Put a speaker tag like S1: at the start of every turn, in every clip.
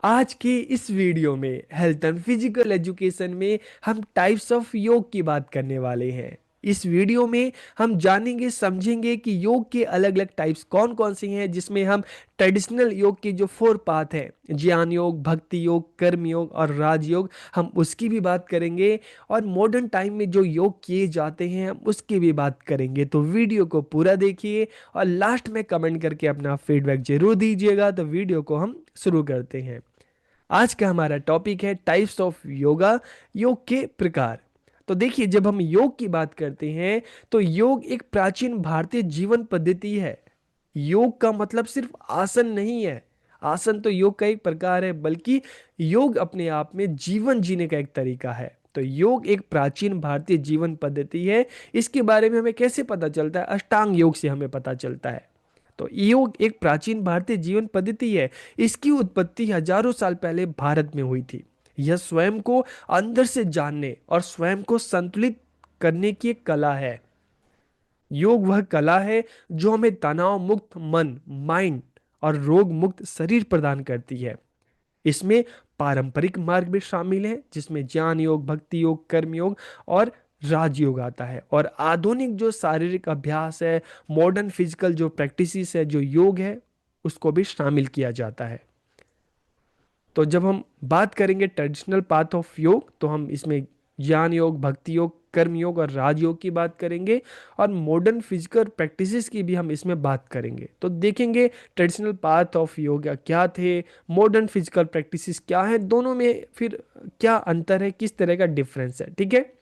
S1: आज के इस वीडियो में हेल्थ एंड फिजिकल एजुकेशन में हम टाइप्स ऑफ योग की बात करने वाले हैं। इस वीडियो में हम जानेंगे समझेंगे कि योग के अलग अलग टाइप्स कौन कौन से हैं, जिसमें हम ट्रेडिशनल योग के जो फोर पाथ हैं, ज्ञान योग, भक्ति योग, कर्म योग और राजयोग, हम उसकी भी बात करेंगे। और मॉडर्न टाइम में जो योग किए जाते हैं हम उसकी भी बात करेंगे। तो वीडियो को पूरा देखिए और लास्ट में कमेंट करके अपना फीडबैक जरूर दीजिएगा। तो वीडियो को हम शुरू करते हैं। आज का हमारा टॉपिक है टाइप्स ऑफ योगा, योग के प्रकार। तो देखिए, जब हम योग की बात करते हैं तो योग एक प्राचीन भारतीय जीवन पद्धति है। योग का मतलब सिर्फ आसन नहीं है। आसन तो योग का एक प्रकार है, बल्कि योग अपने आप में जीवन जीने का एक तरीका है। तो योग एक प्राचीन भारतीय जीवन पद्धति है। इसके बारे में हमें कैसे पता चलता है? अष्टांग योग से हमें पता चलता है। तो योग एक प्राचीन भारतीय जीवन पद्धति है। इसकी उत्पत्ति हजारों साल पहले भारत में हुई थी। यह स्वयं को अंदर से जानने और स्वयं को संतुलित करने की एक कला है। योग वह कला है जो हमें तनाव मुक्त मन, माइंड और रोग मुक्त शरीर प्रदान करती है। इसमें पारंपरिक मार्ग भी शामिल है, जिसमें ज्ञान योग, भक्ति योग, कर्म योग और राजयोग आता है। और आधुनिक जो शारीरिक अभ्यास है, मॉडर्न फिजिकल जो प्रैक्टिसेस है, जो योग है, उसको भी शामिल किया जाता है। तो जब हम बात करेंगे ट्रेडिशनल पाथ ऑफ योग, तो हम इसमें ज्ञान योग, भक्ति योग, कर्म योग और राजयोग की बात करेंगे। और मॉडर्न फिजिकल प्रैक्टिसेस की भी हम इसमें बात करेंगे। तो देखेंगे ट्रेडिशनल पाथ ऑफ योगा क्या थे, मॉडर्न फिजिकल प्रैक्टिसेस क्या है, दोनों में फिर क्या अंतर है, किस तरह का डिफरेंस है। ठीक है।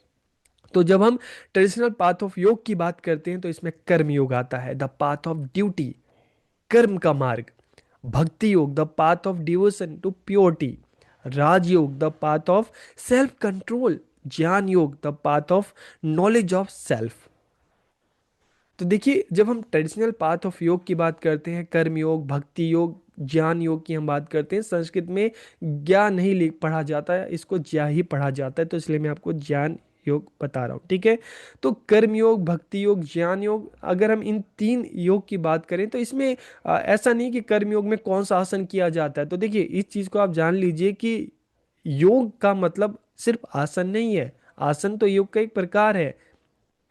S1: तो जब हम ट्रेडिशनल पाथ ऑफ योग की बात करते हैं तो इसमें कर्म योग आता है, द पाथ ऑफ ड्यूटी, कर्म का मार्ग। Bhakti yoga, the path of devotion to purity. Rajyoga, the path of self control. Gyan yoga, the path of knowledge of self. तो देखिए, जब हम ट्रेडिशनल पाथ ऑफ योग की बात करते हैं, कर्म योग, भक्ति योग, ज्ञान योग की हम बात करते हैं, संस्कृत में ज्ञान नहीं पढ़ा जाता है, इसको ज्ञा ही पढ़ा जाता है, तो इसलिए मैं आपको ज्ञान योग बता रहा हूँ। ठीक है। तो कर्म योग, भक्ति योग, ज्ञान योग, अगर हम इन तीन योग की बात करें तो इसमें ऐसा नहीं कि कर्म योग में कौन सा आसन किया जाता है। तो देखिए, इस चीज को आप जान लीजिए कि योग का मतलब सिर्फ आसन नहीं है। आसन तो योग का एक प्रकार है।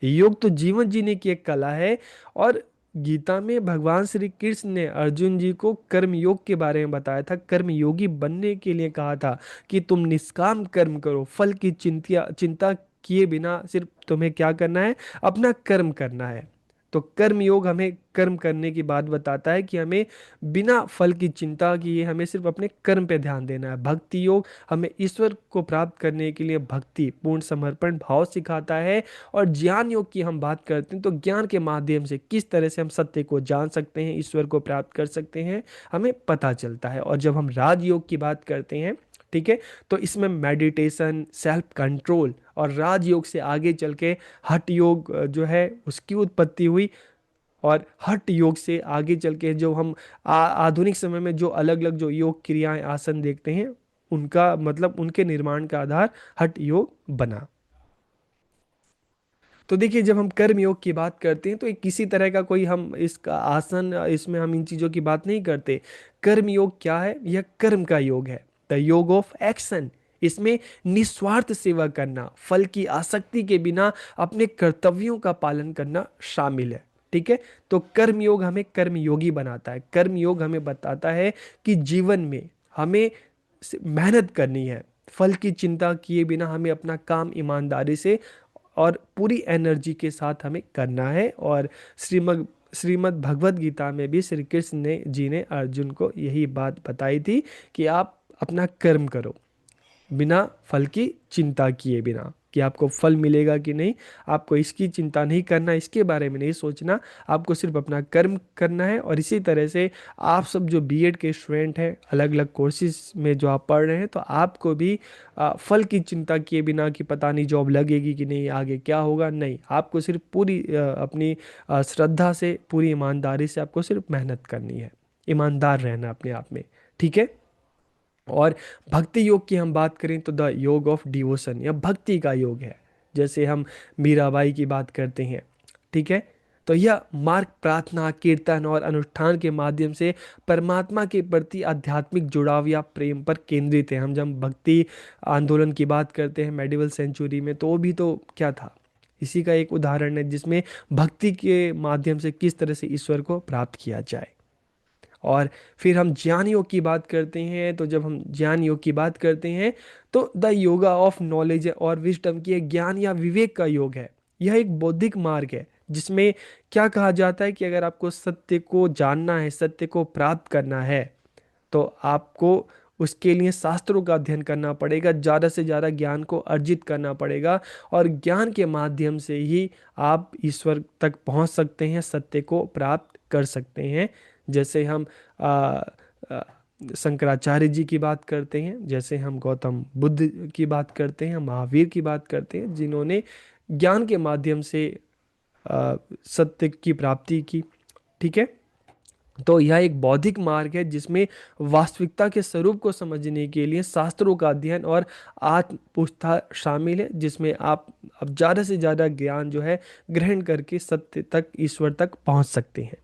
S1: योग तो जीवन जीने की एक कला है। और गीता में भगवान श्री कृष्ण ने अर्जुन जी को कर्म योग के बारे में बताया था, कर्म योगी बनने के लिए कहा था कि तुम निष्काम कर्म करो, फल की चिंता चिंता किए बिना सिर्फ तुम्हें क्या करना है? अपना कर्म करना है। तो कर्म योग हमें कर्म करने की बात बताता है कि हमें बिना फल की चिंता किए हमें सिर्फ अपने कर्म पे ध्यान देना है। भक्ति योग हमें ईश्वर को प्राप्त करने के लिए भक्ति, पूर्ण समर्पण भाव सिखाता है। और ज्ञान योग की हम बात करते हैं तो ज्ञान के माध्यम से किस तरह से हम सत्य को जान सकते हैं, ईश्वर को प्राप्त कर सकते हैं, हमें पता चलता है। और जब हम राजयोग की बात करते हैं, ठीक है, तो इसमें मेडिटेशन, सेल्फ कंट्रोल और राजयोग से आगे चल के हठ योग जो है उसकी उत्पत्ति हुई। और हठ योग से आगे चल के जो हम आधुनिक समय में जो अलग अलग जो योग क्रियाएं, आसन देखते हैं, उनका मतलब उनके निर्माण का आधार हठ योग बना। तो देखिए, जब हम कर्म योग की बात करते हैं तो एक किसी तरह का कोई हम इसका आसन, इसमें हम इन चीजों की बात नहीं करते। कर्म योग क्या है? यह कर्म का योग है, द योग ऑफ एक्शन। इसमें निस्वार्थ सेवा करना, फल की आसक्ति के बिना अपने कर्तव्यों का पालन करना शामिल है। ठीक है। तो कर्म योग हमें कर्म योगी बनाता है। कर्म योग हमें बताता है कि जीवन में हमें मेहनत करनी है, फल की चिंता किए बिना हमें अपना काम ईमानदारी से और पूरी एनर्जी के साथ हमें करना है। और श्रीमद् भगवत गीता में भी श्री कृष्ण ने जी ने अर्जुन को यही बात बताई थी कि आप अपना कर्म करो बिना फल की चिंता किए बिना, कि आपको फल मिलेगा कि नहीं, आपको इसकी चिंता नहीं करना, इसके बारे में नहीं सोचना, आपको सिर्फ अपना कर्म करना है। और इसी तरह से आप सब जो बीएड के स्टूडेंट हैं, अलग अलग कोर्सेज में जो आप पढ़ रहे हैं, तो आपको भी फल की चिंता किए बिना कि पता नहीं जॉब लगेगी कि नहीं, आगे क्या होगा, नहीं, आपको सिर्फ पूरी अपनी श्रद्धा से, पूरी ईमानदारी से आपको सिर्फ मेहनत करनी है, ईमानदार रहना अपने आप में। ठीक है। और भक्ति योग की हम बात करें तो द योग ऑफ डिवोशन, या भक्ति का योग है। जैसे हम मीराबाई की बात करते हैं, ठीक है, तो यह मार्ग प्रार्थना, कीर्तन और अनुष्ठान के माध्यम से परमात्मा के प्रति आध्यात्मिक जुड़ाव या प्रेम पर केंद्रित है। हम जब भक्ति आंदोलन की बात करते हैं मेडिवल सेंचुरी में, तो वो भी तो क्या था, इसी का एक उदाहरण है, जिसमें भक्ति के माध्यम से किस तरह से ईश्वर को प्राप्त किया जाए। और फिर हम ज्ञान योग की बात करते हैं, तो जब हम ज्ञान योग की बात करते हैं तो द योगा ऑफ नॉलेज और विजडम की एक ज्ञान या विवेक का योग है। यह एक बौद्धिक मार्ग है जिसमें क्या कहा जाता है कि अगर आपको सत्य को जानना है, सत्य को प्राप्त करना है, तो आपको उसके लिए शास्त्रों का अध्ययन करना पड़ेगा, ज़्यादा से ज़्यादा ज्ञान को अर्जित करना पड़ेगा, और ज्ञान के माध्यम से ही आप ईश्वर तक पहुंच सकते हैं, सत्य को प्राप्त कर सकते हैं। जैसे हम आ, आ, शंकराचार्य जी की बात करते हैं, जैसे हम गौतम बुद्ध की बात करते हैं, महावीर की बात करते हैं, जिन्होंने ज्ञान के माध्यम से सत्य की प्राप्ति की। ठीक है। तो यह एक बौद्धिक मार्ग है जिसमें वास्तविकता के स्वरूप को समझने के लिए शास्त्रों का अध्ययन और आत्म पूछताछ शामिल है, जिसमें आप अब ज़्यादा से ज़्यादा ज्ञान जो है ग्रहण करके सत्य तक, ईश्वर तक पहुंच सकते हैं।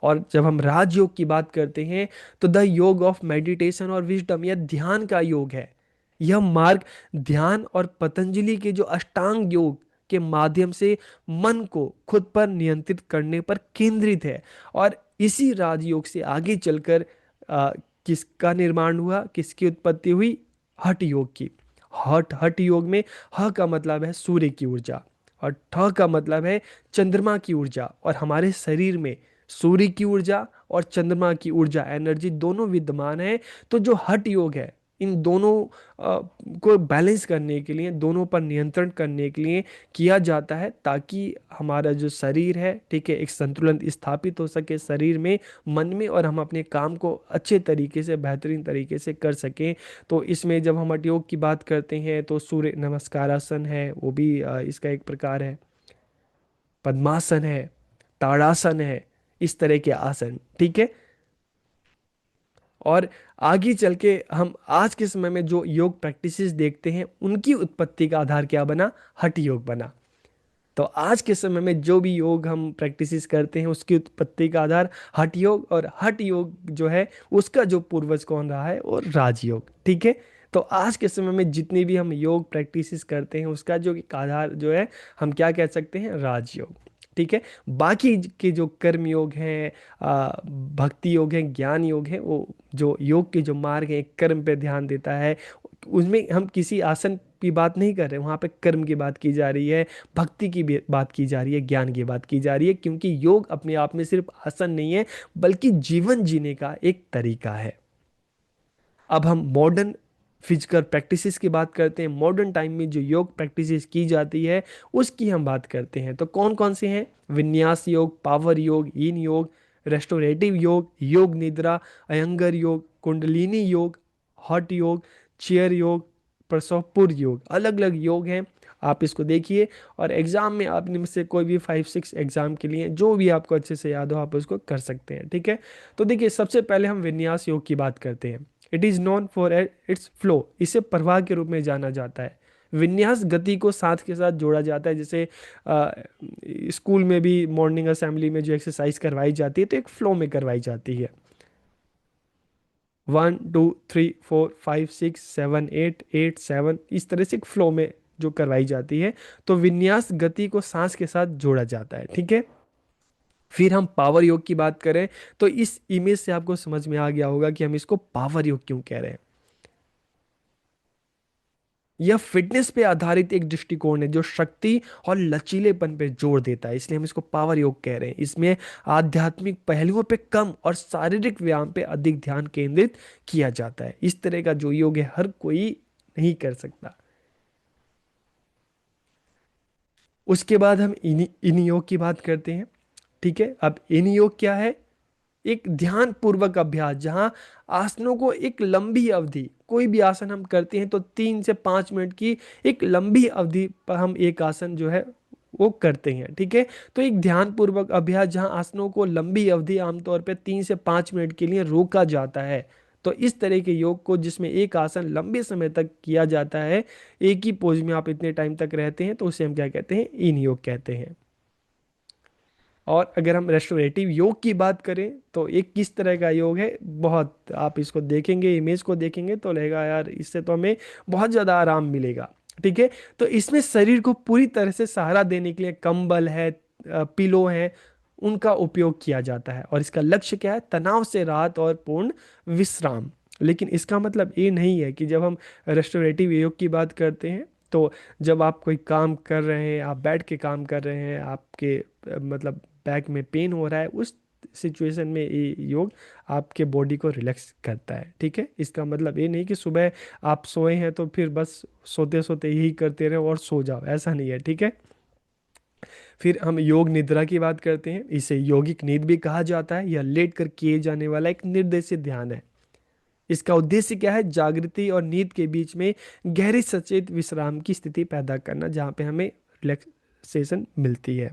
S1: और जब हम राजयोग की बात करते हैं तो द योग ऑफ मेडिटेशन और विजडम, यह ध्यान का योग है। यह मार्ग ध्यान और पतंजलि के जो अष्टांग योग के माध्यम से मन को खुद पर नियंत्रित करने पर केंद्रित है। और इसी राजयोग से आगे चलकर किसका निर्माण हुआ, किसकी उत्पत्ति हुई, हठ योग की। हठ हठ योग में ह का मतलब है सूर्य की ऊर्जा, और ठ का मतलब है चंद्रमा की ऊर्जा। और हमारे शरीर में सूर्य की ऊर्जा और चंद्रमा की ऊर्जा, एनर्जी, दोनों विद्यमान है। तो जो हठ योग है, इन दोनों को बैलेंस करने के लिए, दोनों पर नियंत्रण करने के लिए किया जाता है, ताकि हमारा जो शरीर है, ठीक है, एक संतुलन स्थापित हो सके शरीर में, मन में, और हम अपने काम को अच्छे तरीके से, बेहतरीन तरीके से कर सकें। तो इसमें जब हम हठ योग की बात करते हैं तो सूर्य नमस्कारासन है, वो भी इसका एक प्रकार है, पद्मासन है, ताड़ासन है, इस तरह के आसन। ठीक है। और आगे चल के हम आज के समय में जो योग प्रैक्टिसेस देखते हैं, उनकी उत्पत्ति का आधार क्या बना, हठ योग बना। तो आज के समय में जो भी योग हम प्रैक्टिसेस करते हैं, उसकी उत्पत्ति का आधार हठ योग, और हठ योग जो है उसका जो पूर्वज कौन रहा है, वो राजयोग। ठीक है। तो आज के समय में जितनी भी हम योग प्रैक्टिसेस करते हैं, उसका जो एक आधार जो है, हम क्या कह सकते हैं, राजयोग। ठीक है। बाकी के जो कर्म योग हैं, भक्ति योग है, ज्ञान योग है, वो जो योग के जो मार्ग है, कर्म पे ध्यान देता है, उसमें हम किसी आसन की बात नहीं कर रहे, वहाँ पे कर्म की बात की जा रही है, भक्ति की भी बात की जा रही है, ज्ञान की बात की जा रही है, क्योंकि योग अपने आप में सिर्फ आसन नहीं है, बल्कि जीवन जीने का एक तरीका है। अब हम मॉडर्न फिजिकल प्रैक्टिसेस की बात करते हैं। मॉडर्न टाइम में जो योग प्रैक्टिसेस की जाती है, उसकी हम बात करते हैं। तो कौन कौन से हैं, विन्यास योग, पावर योग, yin योग, रेस्टोरेटिव योग, योग निद्रा, अयंगर योग, कुंडलिनी योग, हॉट योग, चेयर योग, प्रसवपुर योग, अलग अलग योग हैं। आप इसको देखिए, और एग्जाम में आपने में से कोई भी 5-6 एग्जाम के लिए जो भी आपको अच्छे से याद हो, आप उसको कर सकते हैं। ठीक है। तो देखिए, सबसे पहले हम विन्यास योग की बात करते हैं। It is known for its flow, इसे प्रवाह के रूप में जाना जाता है। विन्यास गति को साथ के साथ जोड़ा जाता है। जैसे स्कूल में भी मॉर्निंग असेंबली में जो एक्सरसाइज करवाई जाती है, तो एक फ्लो में करवाई जाती है। 1 2 3 4 5 6 7 8 8 7, इस तरह से एक फ्लो में जो करवाई जाती है। तो विन्यास गति को सांस के साथ जोड़ा जाता है। ठीक है। फिर हम पावर योग की बात करें, तो इस इमेज से आपको समझ में आ गया होगा कि हम इसको पावर योग क्यों कह रहे हैं। यह फिटनेस पे आधारित एक दृष्टिकोण है जो शक्ति और लचीलेपन पे जोर देता है, इसलिए हम इसको पावर योग कह रहे हैं। इसमें आध्यात्मिक पहलुओं पे कम और शारीरिक व्यायाम पे अधिक ध्यान केंद्रित किया जाता है। इस तरह का जो योग है, हर कोई नहीं कर सकता। उसके बाद हम इन योग की बात करते हैं। ठीक है। अब इन योग क्या है, एक ध्यान पूर्वक अभ्यास, जहां आसनों को एक लंबी अवधि, कोई भी आसन हम करते हैं तो 3 से 5 मिनट की एक लंबी अवधि पर हम एक आसन जो है वो करते हैं। ठीक है। तो एक ध्यान पूर्वक अभ्यास जहां आसनों को लंबी अवधि, आमतौर पे 3 से 5 मिनट के लिए रोका जाता है। तो इस तरह के योग को, जिसमें एक आसन लंबे समय तक किया जाता है, एक ही पोज में आप इतने टाइम तक रहते हैं, तो उसे हम क्या कहते हैं, इन योग कहते हैं। और अगर हम रेस्टोरेटिव योग की बात करें तो एक किस तरह का योग है, बहुत आप इसको देखेंगे, इमेज को देखेंगे तो लगेगा यार इससे तो हमें बहुत ज़्यादा आराम मिलेगा। ठीक है। तो इसमें शरीर को पूरी तरह से सहारा देने के लिए कंबल है, पिलो है, उनका उपयोग किया जाता है। और इसका लक्ष्य क्या है? तनाव से राहत और पूर्ण विश्राम। लेकिन इसका मतलब ये नहीं है कि जब हम रेस्टोरेटिव योग की बात करते हैं तो जब आप कोई काम कर रहे हैं, आप बैठ के काम कर रहे हैं, आपके मतलब बैक में पेन हो रहा है, उस सिचुएशन में ये योग आपके बॉडी को रिलैक्स करता है। ठीक है। इसका मतलब ये नहीं कि सुबह आप सोए हैं तो फिर बस सोते सोते यही करते रहो और सो जाओ, ऐसा नहीं है। ठीक है। फिर हम योग निद्रा की बात करते हैं। इसे यौगिक नींद भी कहा जाता है। यह लेट कर किए जाने वाला एक निर्देशित ध्यान है। इसका उद्देश्य क्या है? जागृति और नींद के बीच में गहरी सचेत विश्राम की स्थिति पैदा करना, जहाँ पे हमें रिलैक्सेशन मिलती है।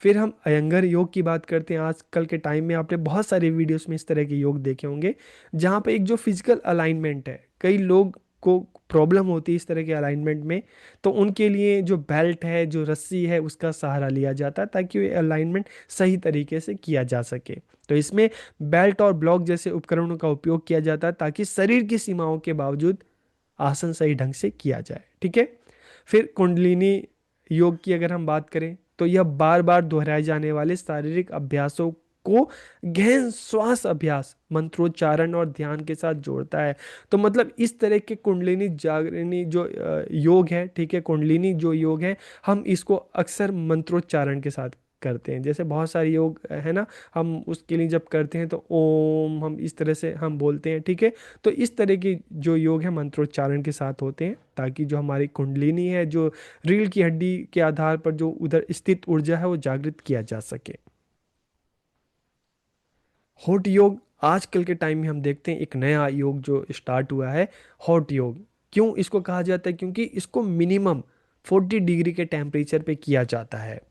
S1: फिर हम अयंगर योग की बात करते हैं। आजकल के टाइम में आपने बहुत सारे वीडियोस में इस तरह के योग देखे होंगे, जहाँ पे एक जो फिजिकल अलाइनमेंट है, कई लोग को प्रॉब्लम होती है इस तरह के अलाइनमेंट में, तो उनके लिए जो बेल्ट है, जो रस्सी है, उसका सहारा लिया जाता है ताकि ये अलाइनमेंट सही तरीके से किया जा सके। तो इसमें बेल्ट और ब्लॉक जैसे उपकरणों का उपयोग किया जाता है ताकि शरीर की सीमाओं के बावजूद आसन सही ढंग से किया जाए। ठीक है। फिर कुंडलिनी योग की अगर हम बात करें तो यह बार बार दोहराए जाने वाले शारीरिक अभ्यासों को गहन श्वास अभ्यास, मंत्रोच्चारण और ध्यान के साथ जोड़ता है। तो मतलब इस तरह के कुंडलिनी जागरणी जो योग है, ठीक है, कुंडलिनी जो योग है, हम इसको अक्सर मंत्रोच्चारण के साथ करते हैं। जैसे बहुत सारे योग है ना, हम उसके लिए जब करते हैं तो ओम हम इस तरह से हम बोलते हैं। ठीक है। तो इस तरह की जो योग है मंत्रोच्चारण के साथ होते हैं ताकि जो हमारी कुंडलिनी है, जो रीढ़ की हड्डी के आधार पर जो उधर स्थित ऊर्जा है, वो जागृत किया जा सके। हॉट योग आजकल के टाइम में हम देखते हैं एक नया योग जो स्टार्ट हुआ है, हॉट योग। क्यों इसको कहा जाता है? क्योंकि इसको मिनिमम 40 डिग्री के टेम्परेचर पे किया जाता है।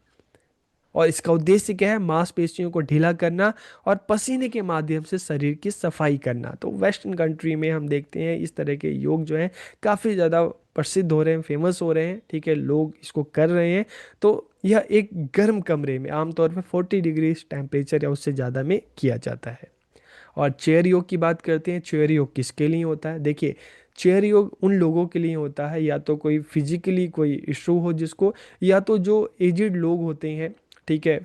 S1: और इसका उद्देश्य क्या है? मांसपेशियों को ढीला करना और पसीने के माध्यम से शरीर की सफाई करना। तो वेस्टर्न कंट्री में हम देखते हैं इस तरह के योग जो हैं काफ़ी ज़्यादा प्रसिद्ध हो रहे हैं, फेमस हो रहे हैं। ठीक है, लोग इसको कर रहे हैं। तो यह एक गर्म कमरे में आमतौर पर 40 डिग्री टेम्परेचर या उससे ज़्यादा में किया जाता है। और चेयर योग की बात करते हैं। चेयर योग किसके लिए होता है? देखिए, चेयर योग उन लोगों के लिए होता है, या तो कोई फिजिकली कोई इशू हो जिसको, या तो जो एजिड लोग होते हैं, ठीक है,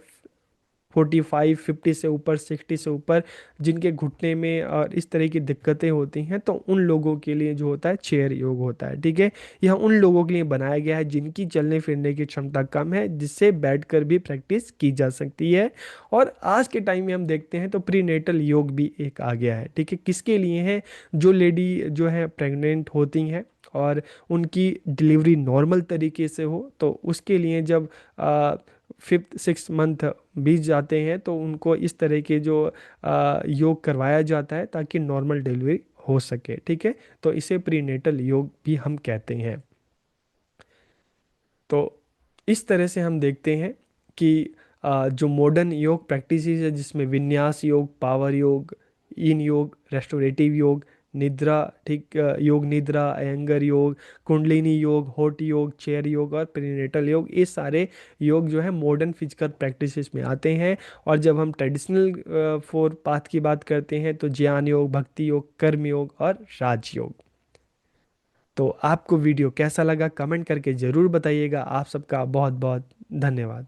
S1: 45 50 से ऊपर, 60 से ऊपर, जिनके घुटने में और इस तरह की दिक्कतें होती हैं, तो उन लोगों के लिए जो होता है चेयर योग होता है। ठीक है। यह उन लोगों के लिए बनाया गया है जिनकी चलने फिरने की क्षमता कम है, जिससे बैठकर भी प्रैक्टिस की जा सकती है। और आज के टाइम में हम देखते हैं तो प्रीनेटल योग भी एक आ गया है। ठीक है। किसके लिए है? जो लेडी जो है प्रेग्नेंट होती हैं और उनकी डिलीवरी नॉर्मल तरीके से हो, तो उसके लिए जब 5th 6th मंथ बीत जाते हैं तो उनको इस तरह के जो योग करवाया जाता है ताकि नॉर्मल डिलीवरी हो सके। ठीक है। तो इसे प्रीनेटल योग भी हम कहते हैं। तो इस तरह से हम देखते हैं कि जो मॉडर्न योग प्रैक्टिसेस है, जिसमें विन्यास योग, पावर योग, इन योग, रेस्टोरेटिव योग, निद्रा, ठीक, योग निद्रा, अयंगर योग, कुंडलिनी योग, हॉट योग, चेयर योग और प्रीनेटल योग, ये सारे योग जो है मॉडर्न फिजिकल प्रैक्टिसेस में आते हैं। और जब हम ट्रेडिशनल 4 पाथ की बात करते हैं तो ज्ञान योग, भक्ति योग, कर्म योग और राजयोग। तो आपको वीडियो कैसा लगा कमेंट करके ज़रूर बताइएगा। आप सबका बहुत बहुत धन्यवाद।